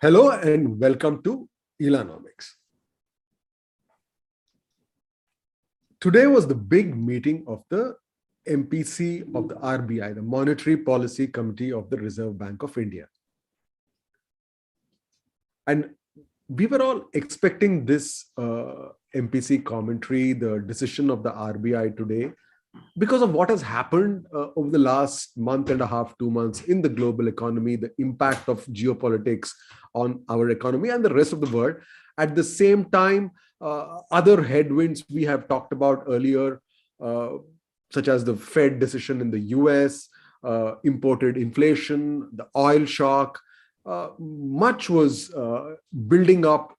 Hello and welcome to Ilanomics. Today was the big meeting of the MPC of the RBI, the Monetary Policy Committee of the Reserve Bank of India. And we were all expecting this MPC commentary, the decision of the RBI today, because of what has happened over the last month and a half, 2 months in the global economy, the impact of geopolitics on our economy and the rest of the world. At the same time, other headwinds we have talked about earlier, uh, such as the Fed decision in the US, imported inflation, the oil shock, much was building up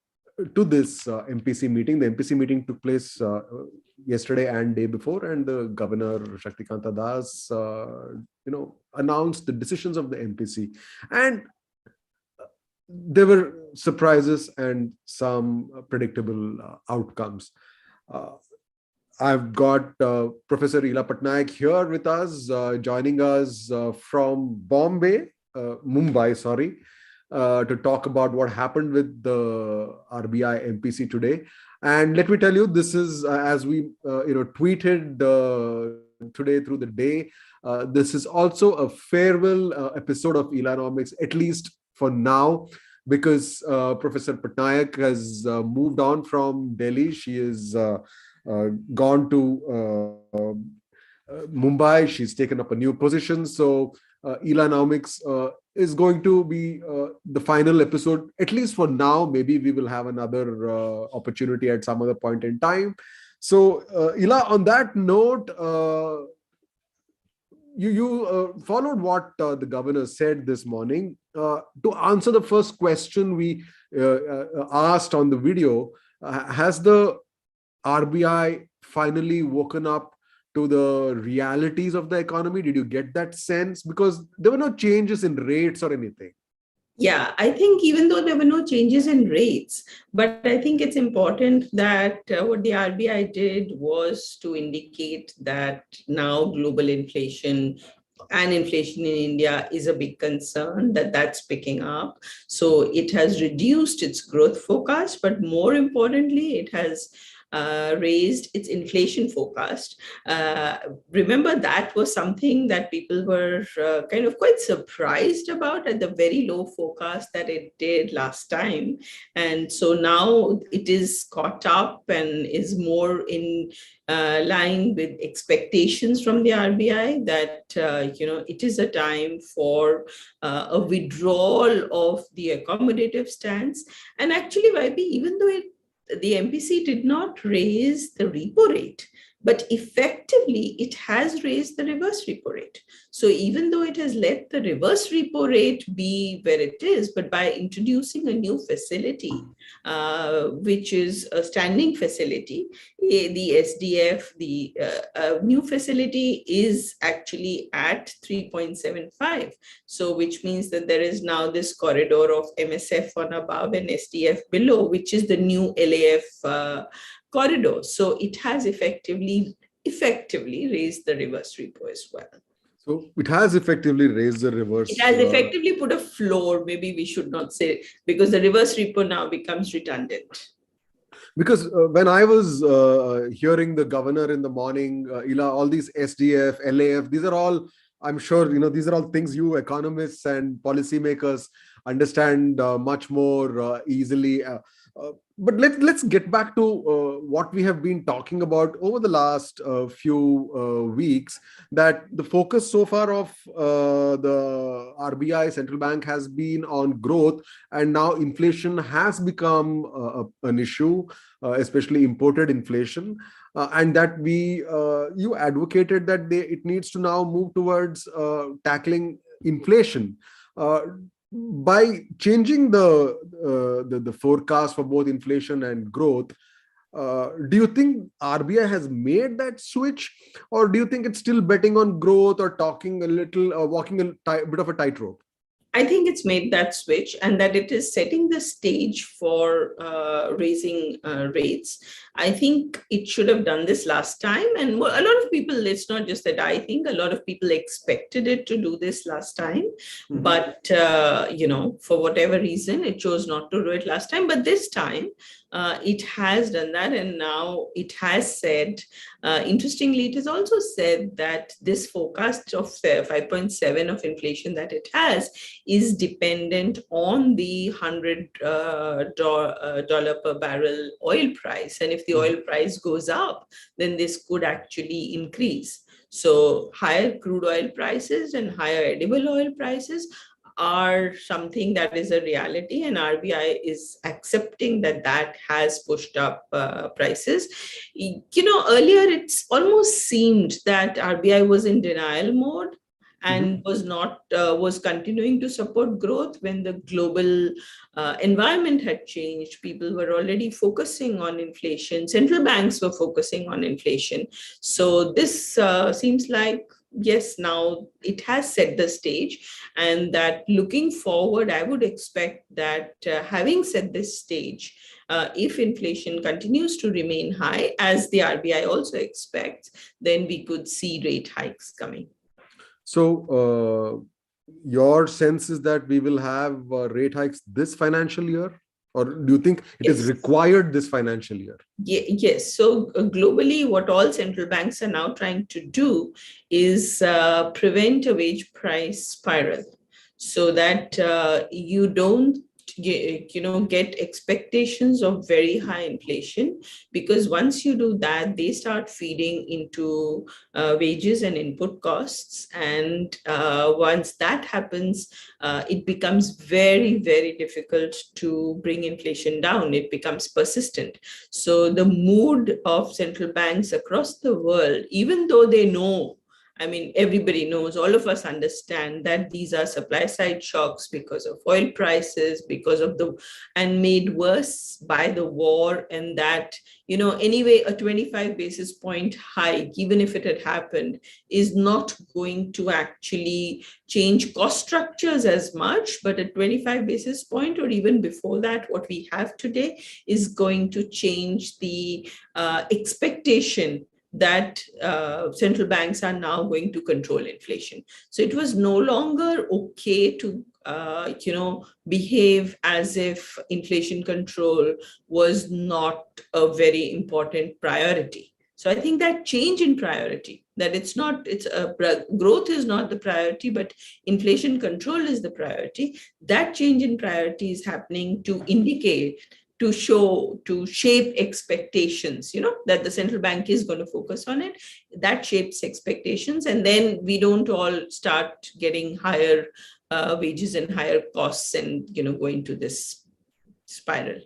to this MPC meeting. The MPC meeting took place yesterday and day before, and the governor Shaktikanta Das, announced the decisions of the MPC, and there were surprises and some predictable outcomes. Uh, I've got Professor Patnaik here with us, joining us from Mumbai, sorry, to talk about what happened with the RBI MPC today. And let me tell you, this is as we tweeted today through the day. This is also a farewell episode of Ilanomics, at least for now, because Professor Patnaik has moved on from Delhi. She is gone to Mumbai. She's taken up a new position. So Ilanomics is going to be the final episode, at least for now. Maybe we will have another opportunity at some other point in time. So Ila, on that note, you followed what the governor said this morning. To answer the first question we asked on the video, has the RBI finally woken up to the realities of the economy? Did you get that sense? Because there were no changes in rates or anything. Yeah, I think even though there were no changes in rates, but I think it's important that what the RBI did was to indicate that now global inflation and inflation in India is a big concern, that's picking up. So it has reduced its growth forecast, but more importantly, it has raised its inflation forecast. Remember, that was something that people were kind of quite surprised about at the very low forecast that it did last time. And so now it is caught up and is more in line with expectations from the RBI that it is a time for a withdrawal of the accommodative stance. And actually, YB, even though the MPC did not raise the repo rate, but effectively it has raised the reverse repo rate. So even though it has let the reverse repo rate be where it is, but by introducing a new facility, which is a standing facility, the SDF, the new facility is actually at 3.75. So which means that there is now this corridor of MSF on above and SDF below, which is the new LAF corridor. So it has effectively raised the reverse repo as well. So it has effectively raised the reverse. It has effectively put a floor, maybe we should not say, because the reverse repo now becomes redundant. Because when I was hearing the governor in the morning, all these SDF, LAF, these are all, I'm sure, these are all things you economists and policymakers understand much more easily. But let's get back to what we have been talking about over the last few weeks, that the focus so far of the RBI central bank has been on growth, and now inflation has become an issue, especially imported inflation, and that you advocated that it needs to now move towards tackling inflation. By changing the forecast for both inflation and growth, do you think RBI has made that switch, or do you think it's still betting on growth or talking a little, walking a bit of a tightrope? I think it's made that switch, and that it is setting the stage for raising rates. I think it should have done this last time. And a lot of people, it's not just that I think, a lot of people expected it to do this last time. Mhm. But, for whatever reason, it chose not to do it last time. But this time, it has done that. And now it has said, interestingly, it has also said that this forecast of 5.7 of inflation that it has is dependent on the $100 per barrel oil price. And if the oil price goes up, then this could actually increase. So higher crude oil prices and higher edible oil prices are something that is a reality, and RBI is accepting that that has pushed up prices. Earlier it's almost seemed that RBI was in denial mode and was continuing to support growth when the global environment had changed. People were already focusing on inflation. Central banks were focusing on inflation. So this seems like, yes, now it has set the stage, and that looking forward, I would expect that having set this stage, if inflation continues to remain high, as the RBI also expects, then we could see rate hikes coming. So, your sense is that we will have rate hikes this financial year, or do you think it is Yes. required this financial year? Yes. So globally, what all central banks are now trying to do is prevent a wage price spiral, so that you don't get expectations of very high inflation, because once you do that, they start feeding into wages and input costs, and once that happens, it becomes very, very difficult to bring inflation down. It becomes persistent. So the mood of central banks across the world, even though they know, I mean, everybody knows, all of us understand that these are supply side shocks because of oil prices, and made worse by the war. And that, anyway, a 25 basis point hike, even if it had happened, is not going to actually change cost structures as much. But a 25 basis point, or even before that, what we have today, is going to change the expectation that central banks are now going to control inflation. So it was no longer okay to behave as if inflation control was not a very important priority. So I think that change in priority, that growth is not the priority, but inflation control is the priority. That change in priority is happening to indicate, to shape expectations, that the central bank is going to focus on it. That shapes expectations, and then we don't all start getting higher wages and higher costs, and go into this spiral.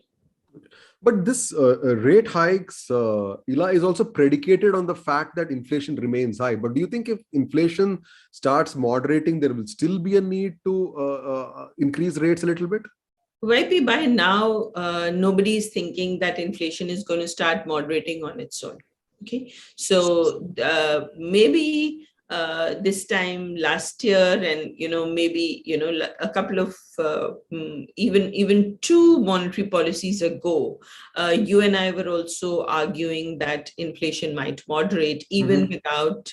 But this rate hikes, Ila, is also predicated on the fact that inflation remains high. But do you think if inflation starts moderating, there will still be a need to increase rates a little bit? YP, by now, nobody is thinking that inflation is going to start moderating on its own. Okay, so maybe this time last year, and maybe a couple of even two monetary policies ago, you and I were also arguing that inflation might moderate even without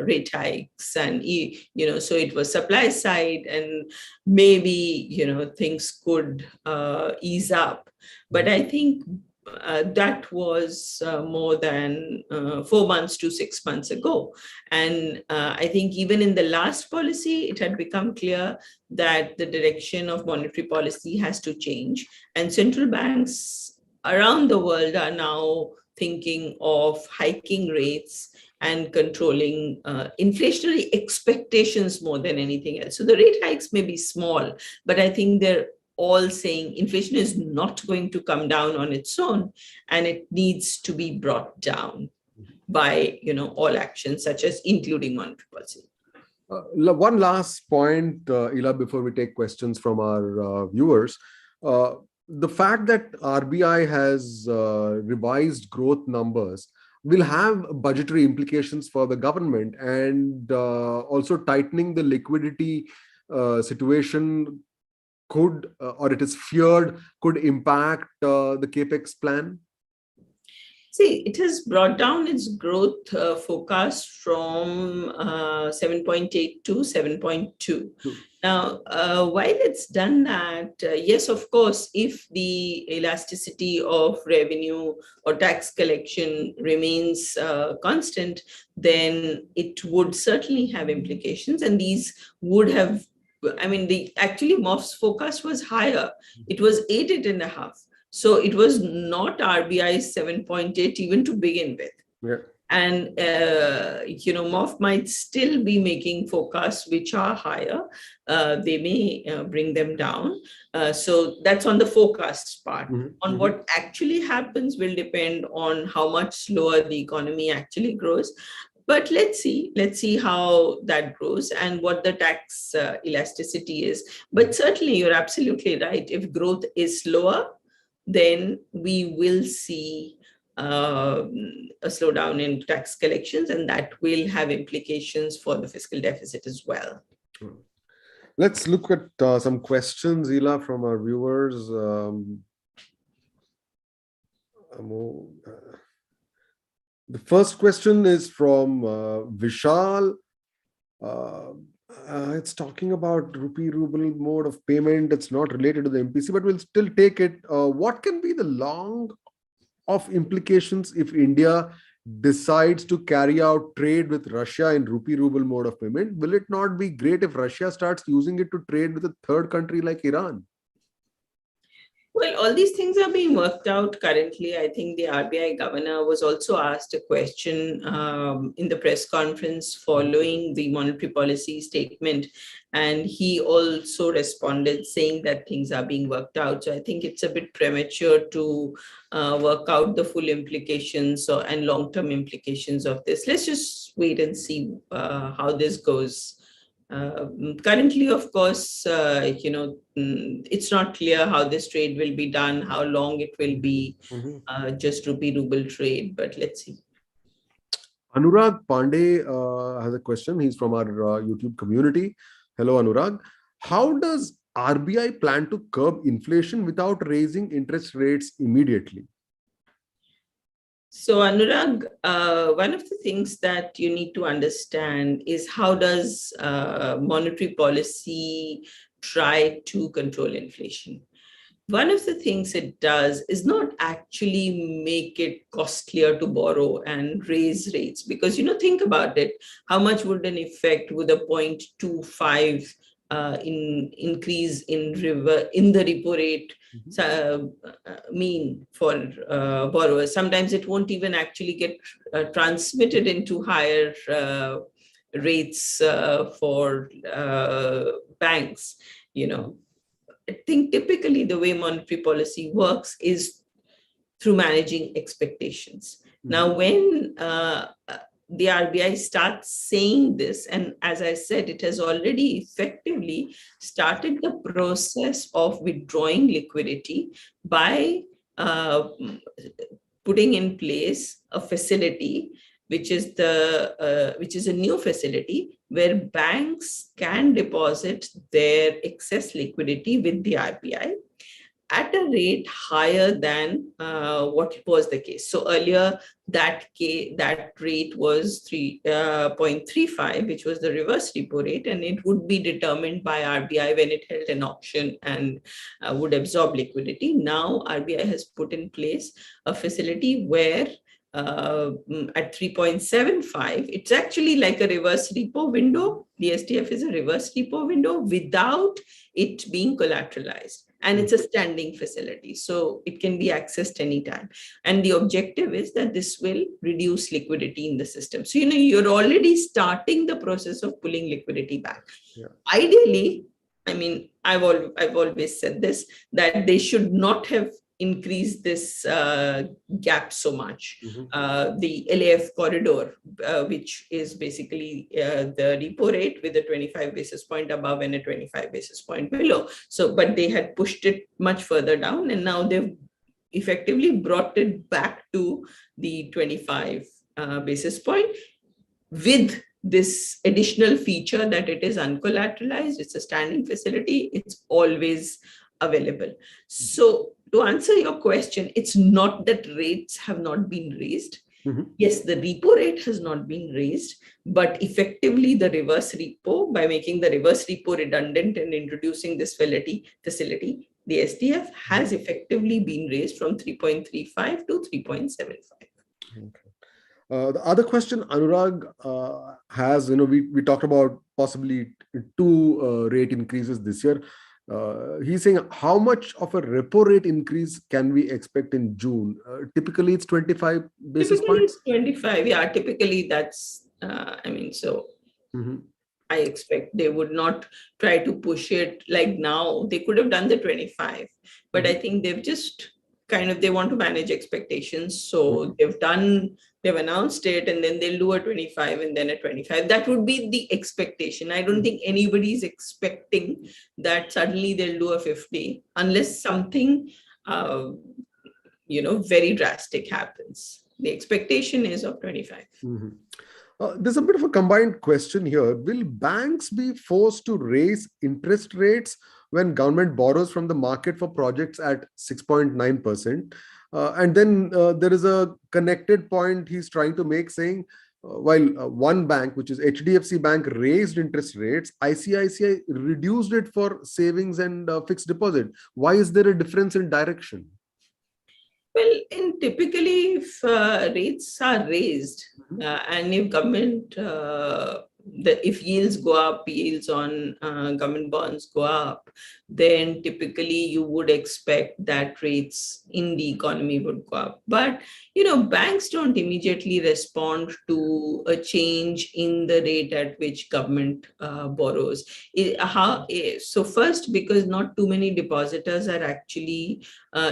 rate hikes, and so it was supply side, and maybe things could ease up. But I think that was more than 4 months to 6 months ago. And I think even in the last policy, it had become clear that the direction of monetary policy has to change. And central banks around the world are now thinking of hiking rates and controlling inflationary expectations more than anything else. So the rate hikes may be small, but I think they're all saying inflation is not going to come down on its own, and it needs to be brought down by all actions, such as including monetary policy. One last point, Ila, before we take questions from our viewers. The fact that RBI has revised growth numbers will have budgetary implications for the government, and also tightening the liquidity situation could, or it is feared, could impact the capex plan? See, it has brought down its growth forecast from 7.8 to 7.2. Now, while it's done that, yes, of course, if the elasticity of revenue or tax collection remains constant, then it would certainly have implications. And these would have, I mean, the actually MOF's forecast was higher. It was 8.5. So it was not RBI's 7.8 even to begin with. Yeah. And, MOF might still be making forecasts which are higher. They may bring them down. So that's on the forecast part. On what actually happens will depend on how much slower the economy actually grows. But let's see how that grows and what the tax elasticity is. But certainly, you're absolutely right. If growth is slower, then we will see a slowdown in tax collections, and that will have implications for the fiscal deficit as well. Let's look at some questions, Ela, from our viewers. The first question is from Vishal. It's talking about rupee ruble mode of payment. It's not related to the MPC, but we'll still take it. What can be the long of implications if India decides to carry out trade with Russia in rupee ruble mode of payment? Will it not be great if Russia starts using it to trade with a third country like Iran? Well, all these things are being worked out currently. I think the RBI governor was also asked a question in the press conference following the monetary policy statement. And he also responded saying that things are being worked out. So I think it's a bit premature to work out the full implications and long-term implications of this. Let's just wait and see how this goes. Currently, of course, it's not clear how this trade will be done, how long it will be just rupee ruble trade, but let's see. Anurag Pandey has a question. He's from our YouTube community. Hello, Anurag. How does RBI plan to curb inflation without raising interest rates immediately? So, Anurag, one of the things that you need to understand is how does monetary policy try to control inflation? One of the things it does is not actually make it costlier to borrow and raise rates, because, think about it. How much would an effect would a 0.25 increase in the repo rate mean for borrowers? Sometimes it won't even actually get transmitted into higher rates for banks. I think typically the way monetary policy works is through managing expectations. Now, when the RBI starts saying this, and as I said, it has already effectively started the process of withdrawing liquidity by putting in place a facility, which is a new facility where banks can deposit their excess liquidity with the RBI at a rate higher than what was the case. So earlier, that rate was 3.35, which was the reverse repo rate, and it would be determined by RBI when it held an auction and would absorb liquidity. Now, RBI has put in place a facility where at 3.75, it's actually like a reverse repo window. The STF is a reverse repo window without it being collateralized. And it's a standing facility, so it can be accessed anytime. And the objective is that this will reduce liquidity in the system. So, you're already starting the process of pulling liquidity back. Yeah. Ideally, I mean, I've always said this, that they should not have increase this gap so much. The LAF corridor, which is basically the repo rate with a 25 basis point above and a 25 basis point below. So, but they had pushed it much further down, and now they've effectively brought it back to the 25 basis point with this additional feature that it is uncollateralized, it's a standing facility, it's always available. So to answer your question, it's not that rates have not been raised. Mhm. Yes, the repo rate has not been raised, but effectively the reverse repo, by making the reverse repo redundant and introducing this facility, the SDF has effectively been raised from 3.35 to 3.75. Okay. The other question Anurag has, we talked about possibly two rate increases this year. He's saying how much of a repo rate increase can we expect in June? Typically, it's 25 basis Typically, points. it's 25. Yeah, typically that's, so Mhm. I expect they would not try to push it like now. They could have done the 25, but I Mhm. think they've just they want to manage expectations. Mhm. So they've announced it, and then they'll do a 25 and then a 25. That would be the expectation. I don't think anybody's expecting that suddenly they'll do a 50 unless something, uh, very drastic happens. The expectation is of 25. Mhm. There's a bit of a combined question here. Will banks be forced to raise interest rates when government borrows from the market for projects at 6.9%? And then there is a connected point he's trying to make, saying while one bank, which is HDFC Bank, raised interest rates, ICICI reduced it for savings and fixed deposit. Why is there a difference in direction? Well, in typically, if rates are raised, and if government, if yields go up, yields on government bonds go up, then typically you would expect that rates in the economy would go up. But banks don't immediately respond to a change in the rate at which government borrows. So first, because not too many depositors are actually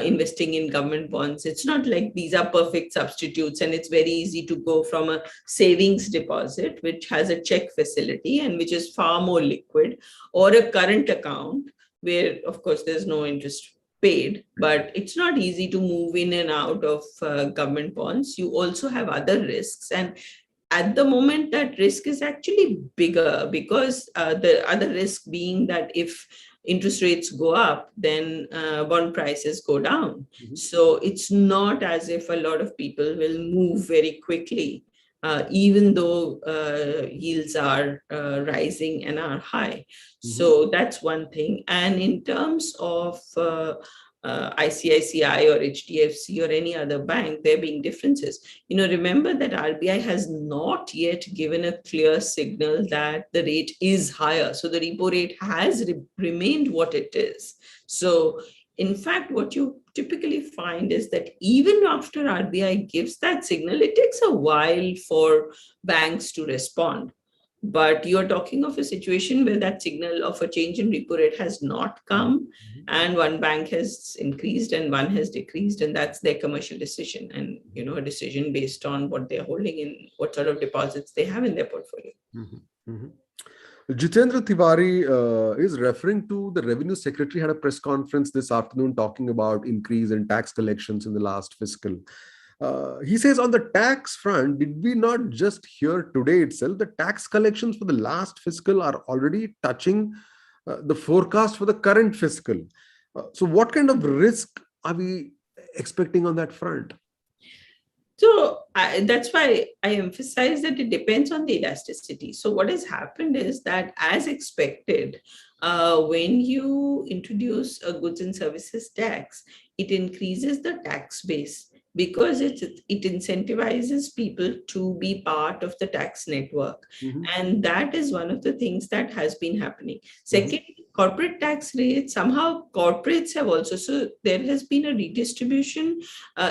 investing in government bonds. It's not like these are perfect substitutes, and it's very easy to go from a savings deposit, which has a check facility and which is far more liquid, or a current account, where, of course, there's no interest paid, but it's not easy to move in and out of government bonds. You also have other risks. And at the moment, that risk is actually bigger, because the other risk being that if interest rates go up, then bond prices go down. Mhm. So it's not as if a lot of people will move very quickly, even though yields are rising and are high. Mhm. So that's one thing. And in terms of ICICI or HDFC or any other bank, there being differences. Remember that RBI has not yet given a clear signal that the rate is higher. So the repo rate has remained what it is. So in fact, what you typically find is that even after RBI gives that signal, it takes a while for banks to respond. But you're talking of a situation where that signal of a change in repo rate has not come, Mhm. and one bank has increased and one has decreased, and that's their commercial decision, and a decision based on what they're holding in, what sort of deposits they have in their portfolio. Mhm. Mhm. Jitendra Tiwari is referring to the revenue secretary had a press conference this afternoon talking about increase in tax collections in the last fiscal. He says on the tax front, did we not just hear today itself, the tax collections for the last fiscal are already touching the forecast for the current fiscal. So what kind of risk are we expecting on that front? So that's why I emphasize that it depends on the elasticity. So what has happened is that, as expected, when you introduce a goods and services tax, it increases the tax base, because it incentivizes people to be part of the tax network. Mhm. And that is one of the things that has been happening. Mhm. Second, corporate tax rates, somehow corporates have also, so there has been a redistribution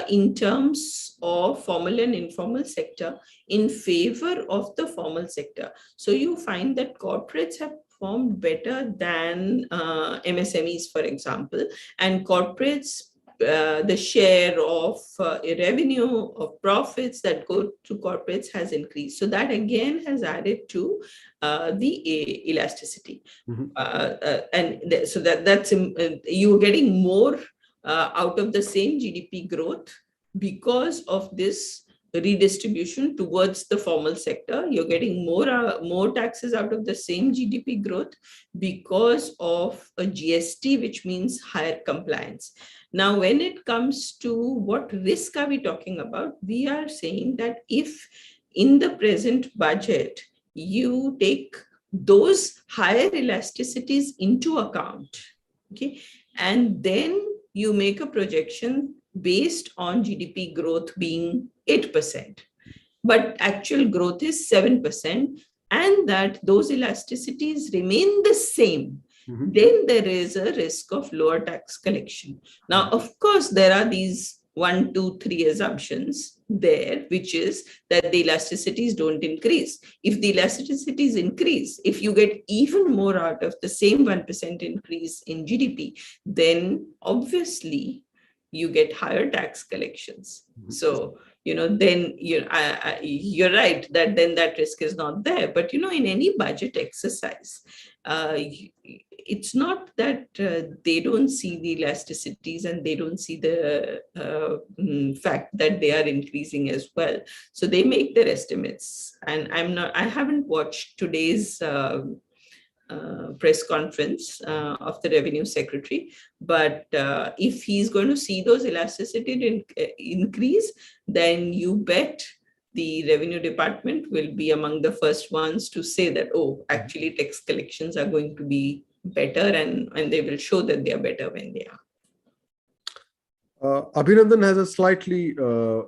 in terms of formal and informal sector in favor of the formal sector. So you find that corporates have performed better than MSMEs, for example, and corporates, the share of revenue of profits that go to corporates has increased. So that again has added to the elasticity. Mhm. So that's you're getting more out of the same GDP growth because of this redistribution towards the formal sector. You're getting more taxes out of the same GDP growth because of a GST, which means higher compliance. Now, when it comes to what risk are we talking about, we are saying that if in the present budget you take those higher elasticities into account, okay, and then you make a projection based on GDP growth being 8%, but actual growth is 7%, and that those elasticities remain the same, then there is a risk of lower tax collection. Now, of course, there are these 1, 2, 3 assumptions there, which is that the elasticities don't increase. If the elasticities increase, if you get even more out of the same 1% increase in GDP, then obviously you get higher tax collections. So, then you're right that then that risk is not there. But, in any budget exercise, it's not that they don't see the elasticities and they don't see the fact that they are increasing as well. So they make their estimates. And I haven't watched today's press conference of the revenue secretary, but if he's going to see those elasticity increase, then you bet the revenue department will be among the first ones to say that, oh, actually tax collections are going to be better, and they will show that they are better when they are. Abhinandan has a slightly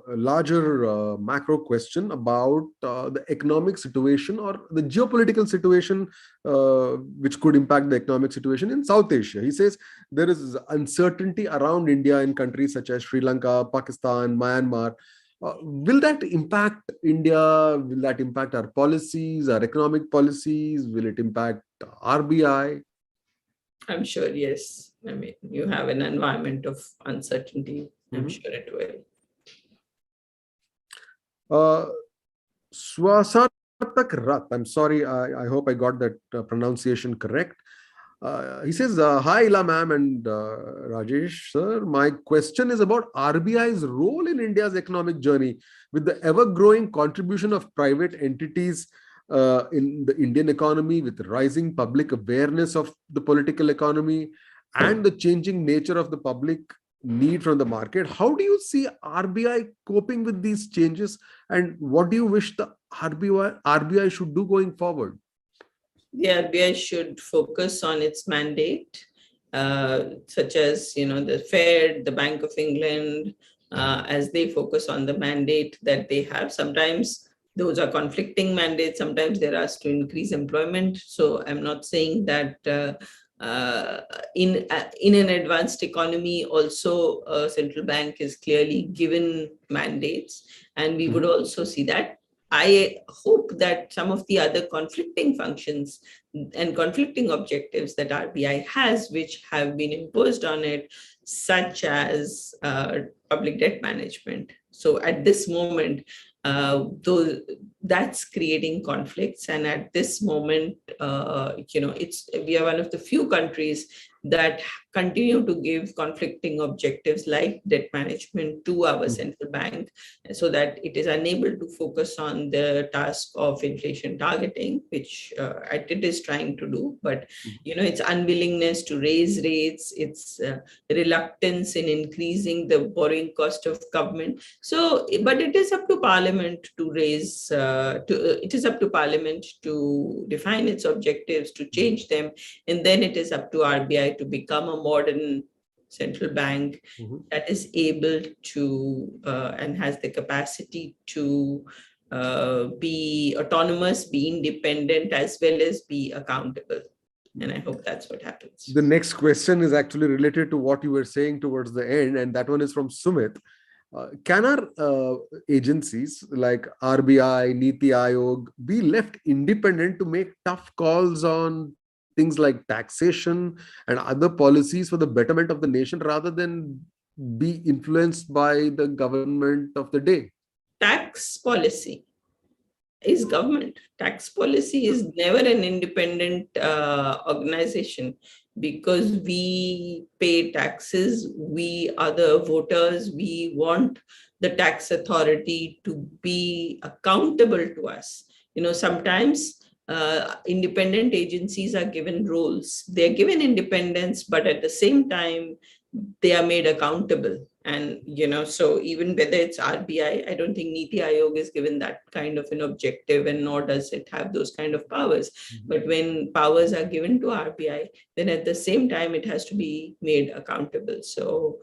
larger macro question about the economic situation or the geopolitical situation which could impact the economic situation in South Asia. He says there is uncertainty around India in countries such as Sri Lanka, Pakistan, Myanmar. Will that impact India? Will that impact our policies, our economic policies? Will it impact RBI? I'm sure, yes. I mean, you have an environment of uncertainty. I'm sure it will. Swasatak Rat, I'm sorry, I hope I got that pronunciation correct. He says, hi Ila ma'am and Rajesh sir, my question is about RBI's role in India's economic journey with the ever-growing contribution of private entities in the Indian economy, with rising public awareness of the political economy and the changing nature of the public need from the market. How do you see RBI coping with these changes, and what do you wish the RBI should do going forward? The RBI should focus on its mandate, such as the Fed, the Bank of England, as they focus on the mandate that they have. Sometimes those are conflicting mandates. Sometimes they're asked to increase employment. So I'm not saying that in an advanced economy also a central bank is clearly given mandates, and we would also see that. I hope that some of the other conflicting functions and conflicting objectives that RBI has, which have been imposed on it, such as public debt management. So at this moment, though that's creating conflicts, and at this moment, we are one of the few countries that continue to give conflicting objectives like debt management to our central bank, so that it is unable to focus on the task of inflation targeting, which it is trying to do. But its unwillingness to raise rates, its reluctance in increasing the borrowing cost of government. So, but it is up to Parliament to raise. It is up to Parliament to define its objectives, to change them, and then it is up to RBI to become a modern central bank that is able to and has the capacity to be autonomous, be independent, as well as be accountable. And I hope that's what happens. The next question is actually related to what you were saying towards the end, and that one is from Sumit. Can our agencies like RBI, Niti Aayog be left independent to make tough calls on things like taxation and other policies for the betterment of the nation, rather than be influenced by the government of the day? Tax policy is government. Tax policy is never an independent organization. because we pay taxes, we are the voters, we want the tax authority to be accountable to us. Sometimes independent agencies are given roles. They're given independence, but at the same time, they are made accountable. And so even whether it's RBI, I don't think Niti Aayog is given that kind of an objective, and nor does it have those kind of powers. But when powers are given to RBI, then at the same time it has to be made accountable. So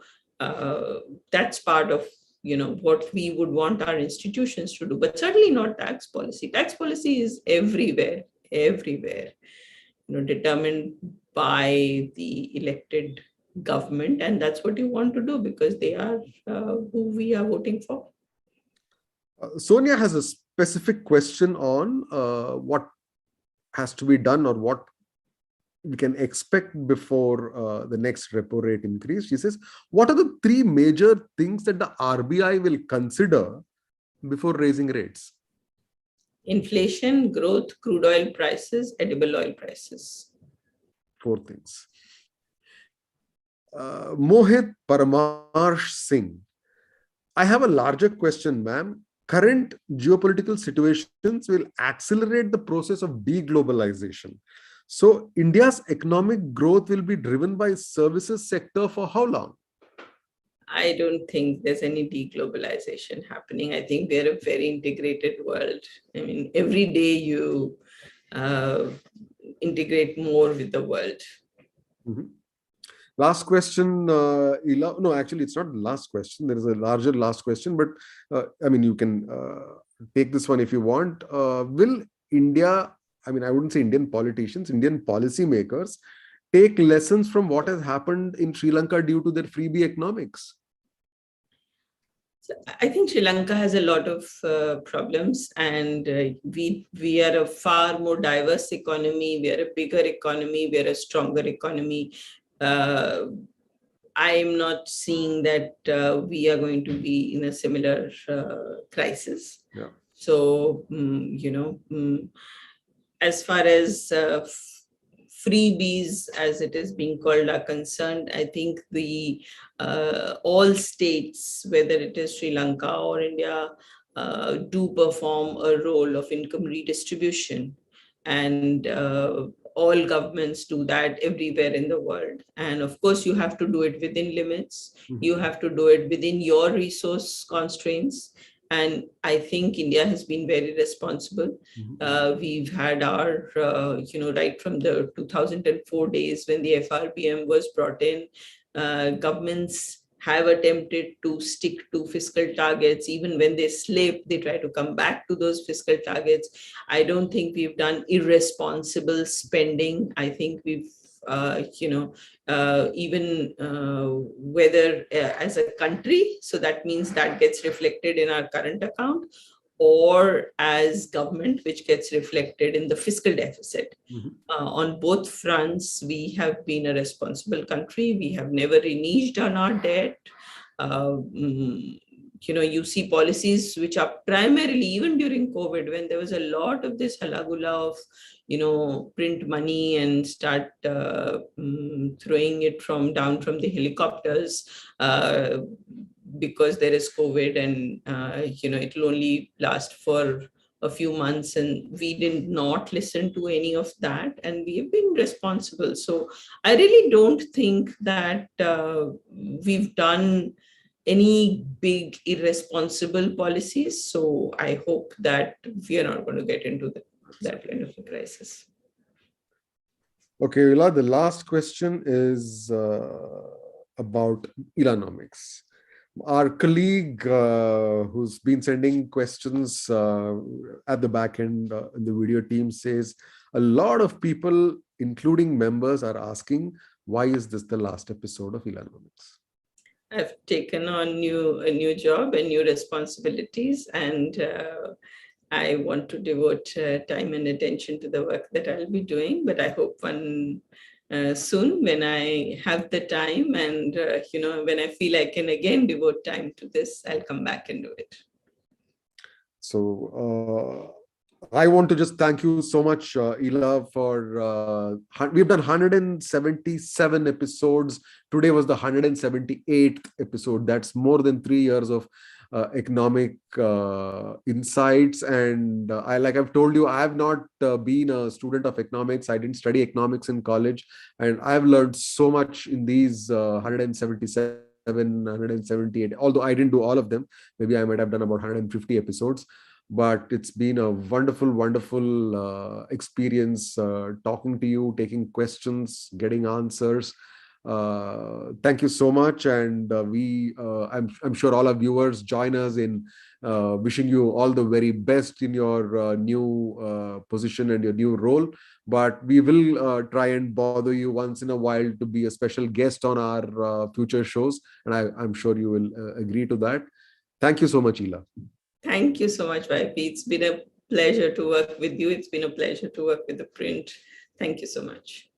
that's part of what we would want our institutions to do, but certainly not tax policy. Tax policy is everywhere, determined by the elected government, and that's what you want to do because they are who we are voting for. Sonia has a specific question on what has to be done or what we can expect before the next repo rate increase. She says, what are the three major things that the RBI will consider before raising rates? Inflation, growth, crude oil prices, edible oil prices. Four things. Mohit Paramarsh Singh. I have a larger question, ma'am. Current geopolitical situations will accelerate the process of deglobalization. So India's economic growth will be driven by services sector for how long? I don't think there's any deglobalization happening. I think we're a very integrated world. I mean, every day you integrate more with the world. Mm-hmm. Last question, Ila. No, actually, it's not the last question. There is a larger last question, but I mean, you can take this one if you want. Will India, I mean, I wouldn't say Indian politicians, Indian policymakers take lessons from what has happened in Sri Lanka due to their freebie economics? I think Sri Lanka has a lot of problems, and we are a far more diverse economy. We are a bigger economy. We are a stronger economy. I'm not seeing that we are going to be in a similar crisis. Yeah. So, as far as freebies, as it is being called, are concerned, I think the all states, whether it is Sri Lanka or India, do perform a role of income redistribution, and all governments do that everywhere in the world. And of course, you have to do it within limits. Mm-hmm. You have to do it within your resource constraints. And I think India has been very responsible. Mm-hmm. We've had our, right from the 2004 days when the FRBM was brought in, governments have attempted to stick to fiscal targets. Even when they slip, they try to come back to those fiscal targets. I don't think we've done irresponsible spending. I think we've even whether as a country, so that means that gets reflected in our current account, or as government, which gets reflected in the fiscal deficit. Mm-hmm. On both fronts, we have been a responsible country. We have never reneged on our debt. You see policies which are primarily, even during COVID, when there was a lot of this halagula of, print money and start throwing it down from the helicopters, because there is COVID, and it will only last for a few months, and we did not listen to any of that, and we have been responsible. So I really don't think that we've done any big irresponsible policies. So I hope that we are not going to get into that kind of a crisis. Okay, Ila, the last question is about Ilanomics. Our colleague who's been sending questions at the back end in the video team says a lot of people, including members, are asking, why is this the last episode of Ilanomics? I've taken on a new job and new responsibilities, and I want to devote time and attention to the work that I'll be doing. But I hope soon, when I have the time and when I feel I can again devote time to this, I'll come back and do it. So I want to just thank you so much, Ela, for we've done 177 episodes. Today was the 178th episode. That's more than 3 years of economic insights. And like I've told you, I have not been a student of economics. I didn't study economics in college, and I've learned so much in these 177, 178. Although I didn't do all of them, maybe I might have done about 150 episodes, but it's been a wonderful, wonderful experience talking to you, taking questions, getting answers. Thank you so much, and I'm sure all our viewers join us in wishing you all the very best in your new position and your new role. But we will try and bother you once in a while to be a special guest on our future shows, and I'm sure you will agree to that. Thank you so much, Ela. Thank you so much, YP. It's been a pleasure to work with you. It's been a pleasure to work with the print. Thank you so much.